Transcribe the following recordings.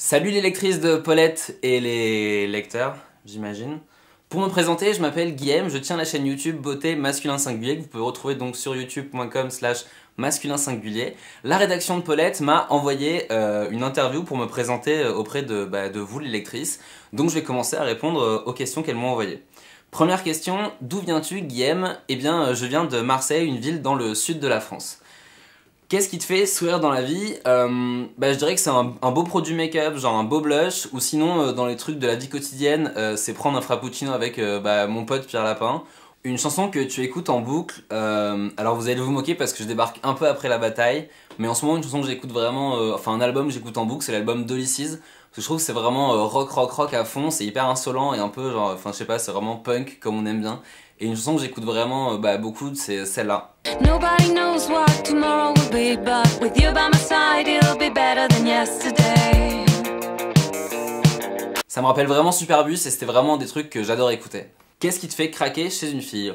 Salut les lectrices de Paulette et les lecteurs, j'imagine. Pour me présenter, je m'appelle Guillaume, je tiens la chaîne YouTube Beauté Masculin Singulier que vous pouvez retrouver donc sur youtube.com/masculin singulier. La rédaction de Paulette m'a envoyé une interview pour me présenter auprès de vous les lectrices. Donc je vais commencer à répondre aux questions qu'elles m'ont envoyées. Première question, d'où viens-tu Guillaume? Eh bien je viens de Marseille, une ville dans le sud de la France. Qu'est-ce qui te fait sourire dans la vie? Je dirais que c'est un beau produit make-up, genre un beau blush, ou sinon dans les trucs de la vie quotidienne, c'est prendre un frappuccino avec mon pote Pierre Lapin. Une chanson que tu écoutes en boucle, alors vous allez vous moquer parce que je débarque un peu après la bataille, mais en ce moment une chanson que j'écoute vraiment, un album que j'écoute en boucle, c'est l'album Dolly's. Parce que je trouve que c'est vraiment rock à fond, c'est hyper insolent et un peu genre, je sais pas, c'est vraiment punk comme on aime bien. Et une chanson que j'écoute vraiment beaucoup, c'est celle-là. Nobody knows what tomorrow will be, but with you by my side, it'll be better than yesterday. Ça me rappelle vraiment Superbus et c'était vraiment des trucs que j'adore écouter. Qu'est-ce qui te fait craquer chez une fille?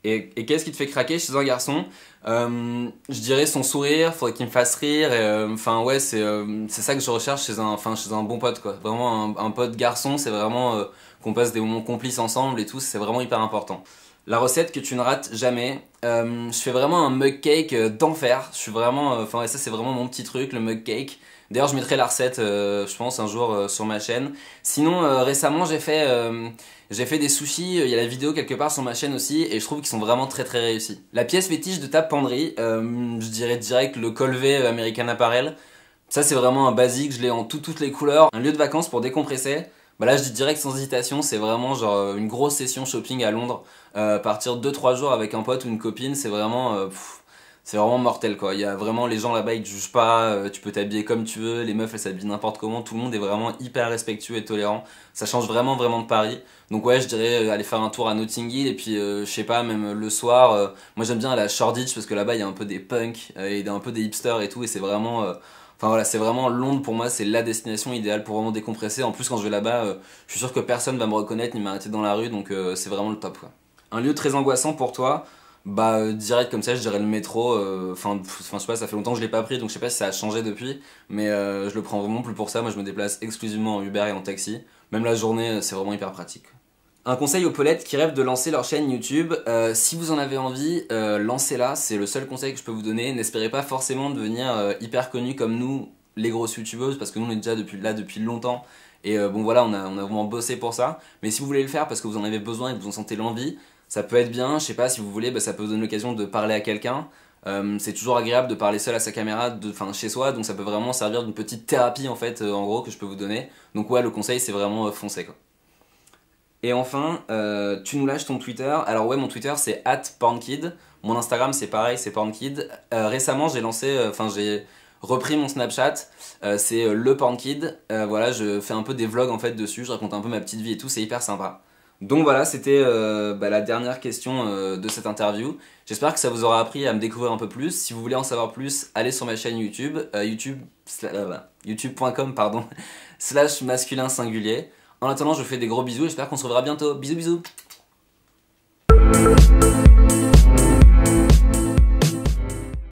Et qu'est-ce qui te fait craquer chez un garçon? Je dirais son sourire, faudrait qu'il me fasse rire. C'est ça que je recherche chez un bon pote quoi. Vraiment un pote garçon, c'est vraiment qu'on passe des moments complices ensemble et tout, c'est vraiment hyper important. La recette que tu ne rates jamais, je fais vraiment un mug cake d'enfer. Je suis vraiment, ça c'est vraiment mon petit truc, le mug cake. D'ailleurs je mettrai la recette, je pense un jour sur ma chaîne. Sinon récemment j'ai fait des sushis, il y a la vidéo quelque part sur ma chaîne aussi et je trouve qu'ils sont vraiment très réussis. La pièce fétiche de ta penderie, je dirais direct le Colvé American Apparel. Ça c'est vraiment un basique, je l'ai en toutes les couleurs. Un lieu de vacances pour décompresser. Là je dis direct sans hésitation, c'est vraiment genre une grosse session shopping à Londres. Partir 2-3 jours avec un pote ou une copine, c'est vraiment mortel quoi. Il y a vraiment les gens là-bas ils te jugent pas, tu peux t'habiller comme tu veux, les meufs elles s'habillent n'importe comment, tout le monde est vraiment hyper respectueux et tolérant. Ça change vraiment de Paris. Donc ouais je dirais aller faire un tour à Notting Hill et puis je sais pas même le soir, moi j'aime bien aller à Shoreditch parce que là-bas il y a un peu des punks et un peu des hipsters et tout et c'est vraiment c'est vraiment Londres pour moi, c'est la destination idéale pour vraiment décompresser. En plus quand je vais là-bas, je suis sûr que personne va me reconnaître ni m'arrêter dans la rue donc c'est vraiment le top quoi. Un lieu très angoissant pour toi? Direct comme ça je dirais le métro, je sais pas, ça fait longtemps que je l'ai pas pris donc je sais pas si ça a changé depuis, mais je le prends vraiment plus pour ça, moi je me déplace exclusivement en Uber et en taxi, même la journée c'est vraiment hyper pratique. Un conseil aux Paulettes qui rêvent de lancer leur chaîne YouTube, si vous en avez envie, lancez-la, c'est le seul conseil que je peux vous donner, n'espérez pas forcément devenir hyper connu comme nous, les grosses youtubeuses, parce que nous on est déjà depuis longtemps, et on a vraiment bossé pour ça, mais si vous voulez le faire parce que vous en avez besoin et que vous en sentez l'envie, ça peut être bien, je sais pas, si vous voulez, ça peut vous donner l'occasion de parler à quelqu'un. C'est toujours agréable de parler seul à sa caméra, chez soi, donc ça peut vraiment servir d'une petite thérapie en fait, en gros, que je peux vous donner. Donc ouais, le conseil c'est vraiment foncer quoi. Et enfin, tu nous lâches ton Twitter. Alors ouais, mon Twitter c'est @pornkid. Mon Instagram c'est pareil, c'est pornkid. Récemment j'ai repris mon Snapchat, c'est le pornkid. Je fais un peu des vlogs en fait dessus, je raconte un peu ma petite vie et tout, c'est hyper sympa. Donc voilà, c'était la dernière question de cette interview. J'espère que ça vous aura appris à me découvrir un peu plus. Si vous voulez en savoir plus, allez sur ma chaîne YouTube, youtube.com /masculin singulier. En attendant, je vous fais des gros bisous, j'espère qu'on se reverra bientôt. Bisous bisous.